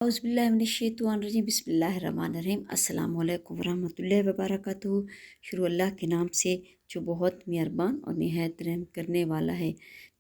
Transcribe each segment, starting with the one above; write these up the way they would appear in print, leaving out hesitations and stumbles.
औज़ुबिल्लाहिमिनश्शैतानिर्रजीम बिस्मिल्लाहिर्रहमानिर्रहीम अस्सलाम वालेकुम वरहमतुल्लाहि वबरकातुहू। शुरू अल्लाह के नाम से जो बहुत मेहरबान और निहायत रहम करने वाला है।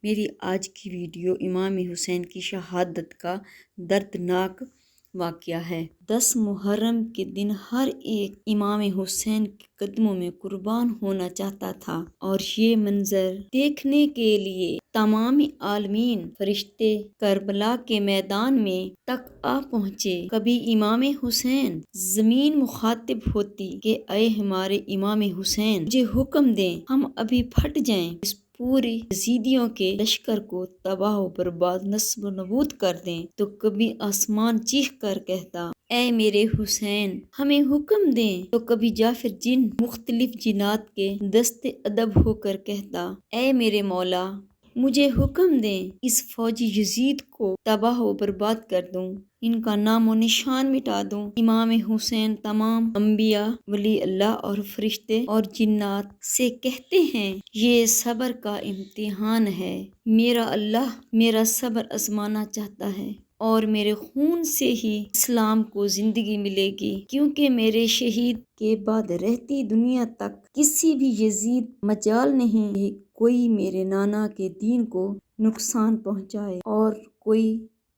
मेरी आज की वीडियो इमाम हुसैन की शहादत का दर्दनाक वाक़या है। 10 मुहर्रम के दिन हर एक इमाम हुसैन के कदमों में कुर्बान होना चाहता था और ये मंजर देखने के लिए तमाम आलमीन फरिश्ते करबला के मैदान में तक आ पहुँचे। कभी इमाम हुसैन ज़मीन मुखातिब होती कि ऐ हमारे इमाम हुसैन, मुझे हुक्म दें, हम अभी फट जाएं, इस पूरी यजीदियों के लश्कर को तबाह व बर्बाद नस्ब नबूद कर दें। तो कभी आसमान चीख कर कहता, ऐ मेरे हुसैन हमें हुक्म दें। तो कभी जाफिर जिन मुख्तलिफ जिनात के दस्ते अदब होकर कहता, ऐ मेरे मौला मुझे हुक्म दें, इस फौजी यजीद को तबाह व बर्बाद कर दूं, इनका नामो निशान मिटा दूं। इमाम हुसैन तमाम अंबिया, वली अल्लाह और फरिश्ते और जिन्नात से कहते हैं, ये सब्र का इम्तिहान है। मेरा अल्लाह मेरा सब्र आजमाना चाहता है और मेरे खून से ही इस्लाम को जिंदगी मिलेगी, क्योंकि मेरे शहीद के बाद रहती दुनिया तक किसी भी यजीद मजाल नहीं है कोई मेरे नाना के दीन को नुकसान पहुंचाए और कोई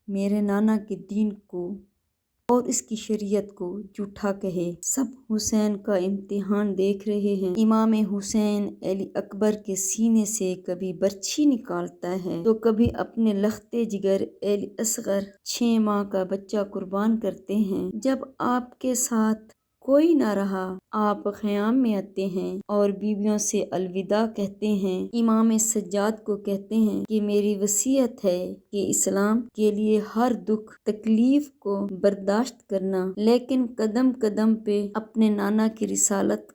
मेरे नाना के दीन को और इसकी शरीयत को झूठा कहे। सब हुसैन का इम्तिहान देख रहे हैं। इमाम हुसैन अली अकबर के सीने से कभी बर्छी निकालता है तो कभी अपने लख्ते जिगर अली असगर 6 माह का बच्चा कुर्बान करते हैं। जब आपके साथ कोई ना रहा, आप ख़याम में आते हैं और बीवियों से अलविदा कहते हैं। इमाम सज्जाद को कहते हैं कि मेरी वसीयत है कि इस्लाम के लिए हर दुख तकलीफ को बर्दाश्त करना, लेकिन कदम कदम पे अपने नाना की रिसालत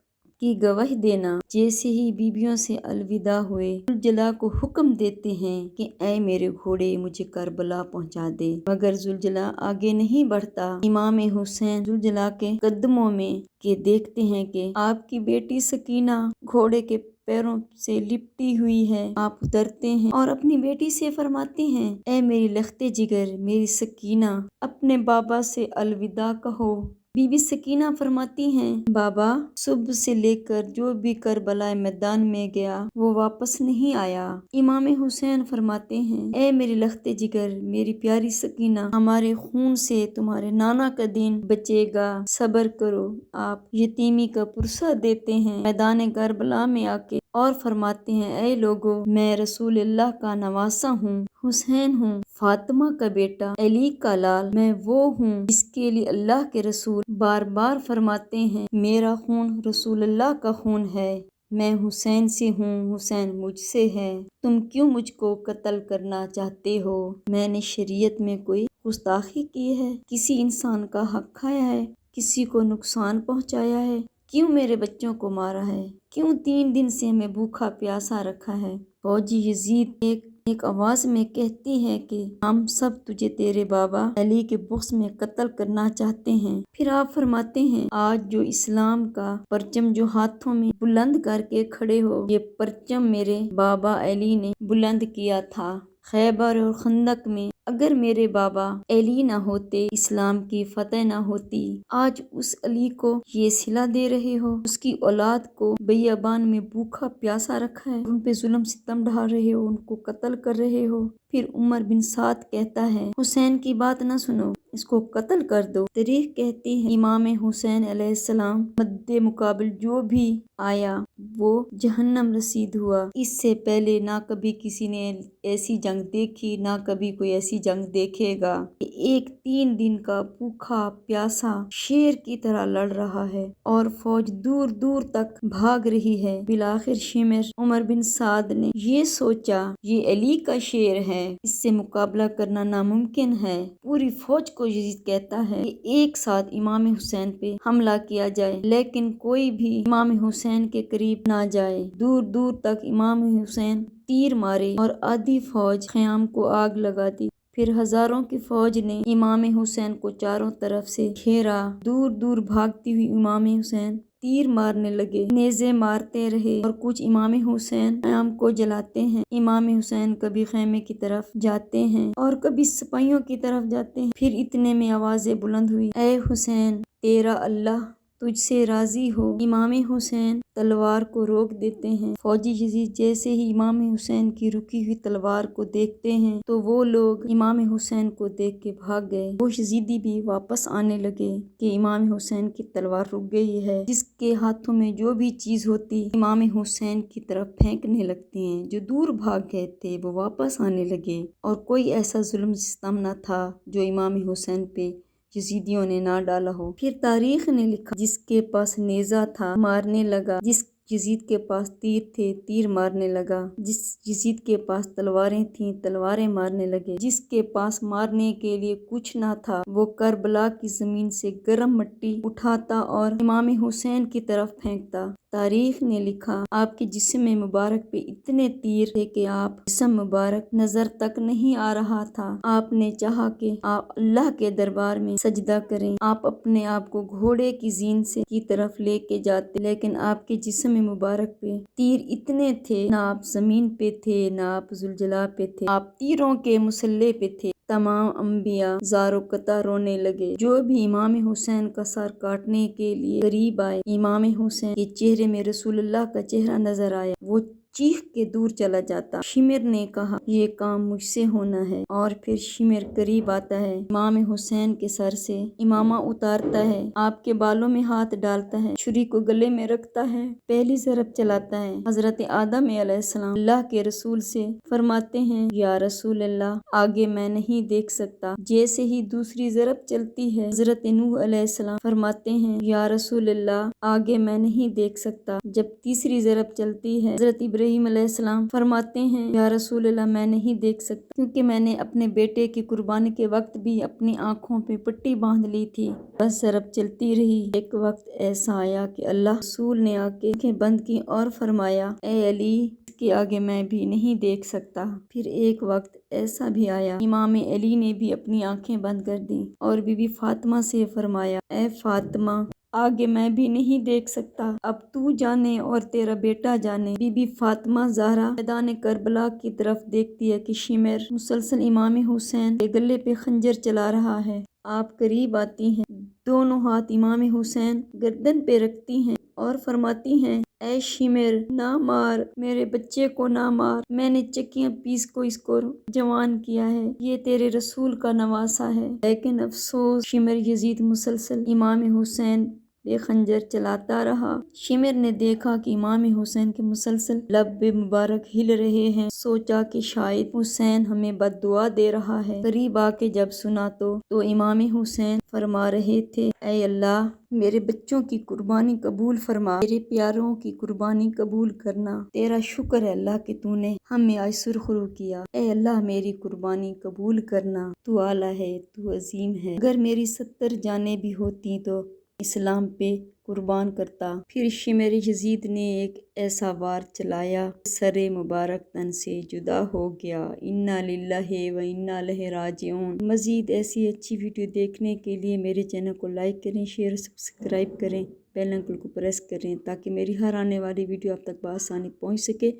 की गवाही देना। जैसे ही बीबियों से अलविदा हुए, जुलजला को हुक्म देते हैं कि ऐ मेरे घोड़े मुझे करबला पहुंचा दे, मगर जुलजला आगे नहीं बढ़ता। इमाम हुसैन जुलजला के कदमों में के देखते हैं कि आपकी बेटी सकीना घोड़े के पैरों से लिपटी हुई है। आप उतरते हैं और अपनी बेटी से फरमाते हैं, ऐ मेरी लख्ते जिगर, मेरी सकीना, अपने बाबा से अलविदा कहो। बीबी सकीना फरमाती हैं, बाबा सुबह से लेकर जो भी करबला मैदान में गया वो वापस नहीं आया। इमाम हुसैन फरमाते हैं, ऐ मेरी लख्ते जिगर, मेरी प्यारी सकीना, हमारे खून से तुम्हारे नाना का दिन बचेगा, सब्र करो। आप यतीमी का पुरसा देते हैं मैदान करबला में आके और फरमाते हैं, ऐ लोगो, मैं रसूल अल्लाह का नवासा हूँ, हुसैन हूँ, फातिमा का बेटा, अली का लाल, मैं वो हूँ जिसके लिए अल्लाह के रसूल बार बार फरमाते हैं, मेरा खून रसूल अल्लाह का खून है, मैं हुसैन से हूँ, हुसैन मुझसे है, तुम क्यों मुझको कत्ल करना चाहते हो? मैंने शरीयत में कोई गुस्ताखी की है? किसी इंसान का हक खाया है? किसी को नुकसान पहुँचाया है? क्यों मेरे बच्चों को मारा है? क्यों 3 दिन से हमें भूखा प्यासा रखा है? फौजी यजीद एक आवाज में कहती है कि हम सब तुझे तेरे बाबा अली के बुग़्ज़ में कत्ल करना चाहते हैं। फिर आप फरमाते हैं, आज जो इस्लाम का परचम जो हाथों में बुलंद करके खड़े हो, ये परचम मेरे बाबा अली ने बुलंद किया था खैबर और खंदक में। अगर मेरे बाबा अली ना होते, इस्लाम की फतेह ना होती, आज उस अली को ये सिला दे रहे हो, उसकी औलाद को बियाबान में भूखा प्यासा रखा है, उन पे जुल्म सितम ढा रहे हो, उनको कत्ल कर रहे हो। फिर उमर बिन साद कहता है, हुसैन की बात ना सुनो, इसको कत्ल कर दो। तारीख कहती है, इमाम हुसैन अलैहिस्सलाम मद्दे मुकाबिल जो भी आया वो जहन्नम रसीद हुआ। इससे पहले ना कभी किसी ने ऐसी जंग देखी, ना कभी कोई ऐसी जंग देखेगा। एक 3 दिन का भूखा प्यासा शेर की तरह लड़ रहा है और फौज दूर दूर तक भाग रही है। बिलाखिर शिमर उमर बिन साद ने ये सोचा, ये अली का शेर है, इससे मुकाबला करना नामुमकिन है। पूरी फौज को यजीद कहता है कि एक साथ इमाम हुसैन पे हमला किया जाए, लेकिन कोई भी इमाम हुसैन के करीब ना जाए। दूर दूर तक इमाम हुसैन तीर मारे और आधी फौज ख़याम को आग लगा दी। फिर हजारों की फौज ने इमाम हुसैन को चारों तरफ से घेरा। दूर दूर भागती हुई इमाम हुसैन تیر مارنے لگے، نیزے مارتے رہے اور کچھ امام حسین قیام کو جلاتے ہیں۔ امام حسین کبھی خیمے کی طرف جاتے ہیں اور کبھی سپاہیوں کی طرف جاتے ہیں۔ پھر اتنے میں آوازیں بلند ہوئی، اے حسین، تیرا اللہ تجھ سے راضی ہو۔ امام حسین تلوار کو روک دیتے ہیں۔ فوجی یزید جیسے ہی امام حسین کی رکی ہوئی تلوار کو دیکھتے ہیں تو وہ لوگ امام حسین کو دیکھ کے بھاگ گئے۔ وہ یزیدی بھی واپس آنے لگے کہ امام حسین کی تلوار رک گئی ہے۔ جس کے ہاتھوں میں جو بھی چیز ہوتی امام حسین کی طرف پھینکنے لگتے ہیں۔ جو دور بھاگ گئے تھے وہ واپس آنے لگے، اور کوئی ایسا ظلم ستم نہ تھا جو امام حسین پہ یزیدیوں نے نہ ڈالا ہو۔ پھر تاریخ نے لکھا، جس کے پاس نیزہ تھا مارنے لگا، جس یزید کے پاس تیر تھے تیر مارنے لگا، جس یزید کے پاس تلواریں تھیں تلواریں مارنے لگے، جس کے پاس مارنے کے لیے کچھ نہ تھا وہ کربلا کی زمین سے گرم مٹی اٹھاتا اور امام حسین کی طرف پھینکتا۔ تاریخ نے لکھا، آپ کے جسم مبارک پہ اتنے تیر تھے کہ آپ جسم مبارک نظر تک نہیں آ رہا تھا۔ آپ نے چاہا کہ آپ اللہ کے دربار میں سجدہ کریں، آپ اپنے آپ کو گھوڑے کی زین سے کی طرف لے کے جاتے، لیکن آپ کے جسم مبارک پہ تیر اتنے تھے، نہ آپ زمین پہ تھے نہ آپ زلزلہ پہ تھے، آپ تیروں کے مسلح پہ تھے۔ تمام انبیاء زارو قطع رونے لگے۔ جو بھی امام حسین کا سر کاٹنے کے لیے قریب آئے، امام حسین کے چہرے میں رسول اللہ کا چہرہ نظر آیا، وہ چیخ کے دور چلا جاتا۔ شمر نے کہا، یہ کام مجھ سے ہونا ہے، اور پھر شمر قریب آتا ہے، امام حسین کے سر سے امامہ اتارتا ہے، آپ کے بالوں میں ہاتھ ڈالتا ہے، چھری کو گلے میں رکھتا ہے، پہلی ضرب چلاتا ہے۔ حضرت آدم علیہ السلام اللہ کے رسول سے فرماتے ہیں، یا رسول اللہ آگے میں نہیں دیکھ سکتا۔ جیسے ہی دوسری ضرب چلتی ہے، حضرت نوح علیہ السلام فرماتے ہیں، یا رسول اللہ آگے میں نہیں دیکھ سکتا۔ جب تیسری ضرب چلتی ہے، حضرت ابراہیم علیہ السلام فرماتے ہیں، یا رسول اللہ میں نہیں دیکھ سکتا، کیونکہ میں نے اپنے بیٹے کی قربانی کے وقت بھی اپنی آنکھوں پہ پٹی باندھ لی تھی۔ بس ضرب چلتی رہی۔ ایک وقت ایسا آیا کہ اللہ رسول نے آ کے آنکھیں بند کی اور فرمایا، اے علی اس کے آگے میں بھی نہیں دیکھ سکتا۔ پھر ایک وقت ایسا بھی آیا، امام علی نے بھی اپنی آنکھیں بند کر دیں اور بی بی فاطمہ سے فرمایا، اے فاطمہ آگے میں بھی نہیں دیکھ سکتا، اب تو جانے اور تیرا بیٹا جانے۔ بی بی فاطمہ زہرا میدان کربلا کی طرف دیکھتی ہے کہ شمر مسلسل امام حسین کے گلے پہ خنجر چلا رہا ہے۔ آپ قریب آتی ہیں، دونوں ہاتھ امام حسین گردن پہ رکھتی ہیں اور فرماتی ہیں، اے شمر نہ مار، میرے بچے کو نہ مار، میں نے چکیاں پیس کو اس کو جوان کیا ہے، یہ تیرے رسول کا نواسہ ہے۔ لیکن افسوس شمر یزید مسلسل امام حسین بے خنجر چلاتا رہا۔ شمر نے دیکھا کہ امام حسین کے مسلسل لب مبارک ہل رہے ہیں، سوچا کہ شاید حسین ہمیں بد دعا دے رہا ہے۔ قریب آ کے جب سنا تو امام حسین فرما رہے تھے، اے اللہ میرے بچوں کی قربانی قبول فرما، میرے پیاروں کی قربانی قبول کرنا، تیرا شکر ہے اللہ کہ تو نے ہمیں آج سرخرو کیا، اے اللہ میری قربانی قبول کرنا، تو اعلیٰ ہے، تو عظیم ہے، اگر میری 70 جانیں بھی ہوتی تو اسلام پہ قربان کرتا۔ پھر شمر یزید نے ایک ایسا وار چلایا، سر مبارک تن سے جدا ہو گیا۔ انا للہ و انا الیہ راجعون۔ مزید ایسی اچھی ویڈیو دیکھنے کے لیے میرے چینل کو لائک کریں، شیئر اور سبسکرائب کریں، بیل آئیکن کو پریس کریں تاکہ میری ہر آنے والی ویڈیو آپ تک بآسانی پہنچ سکے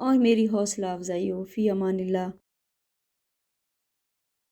اور میری حوصلہ افزائی ہو۔ فی امان اللہ۔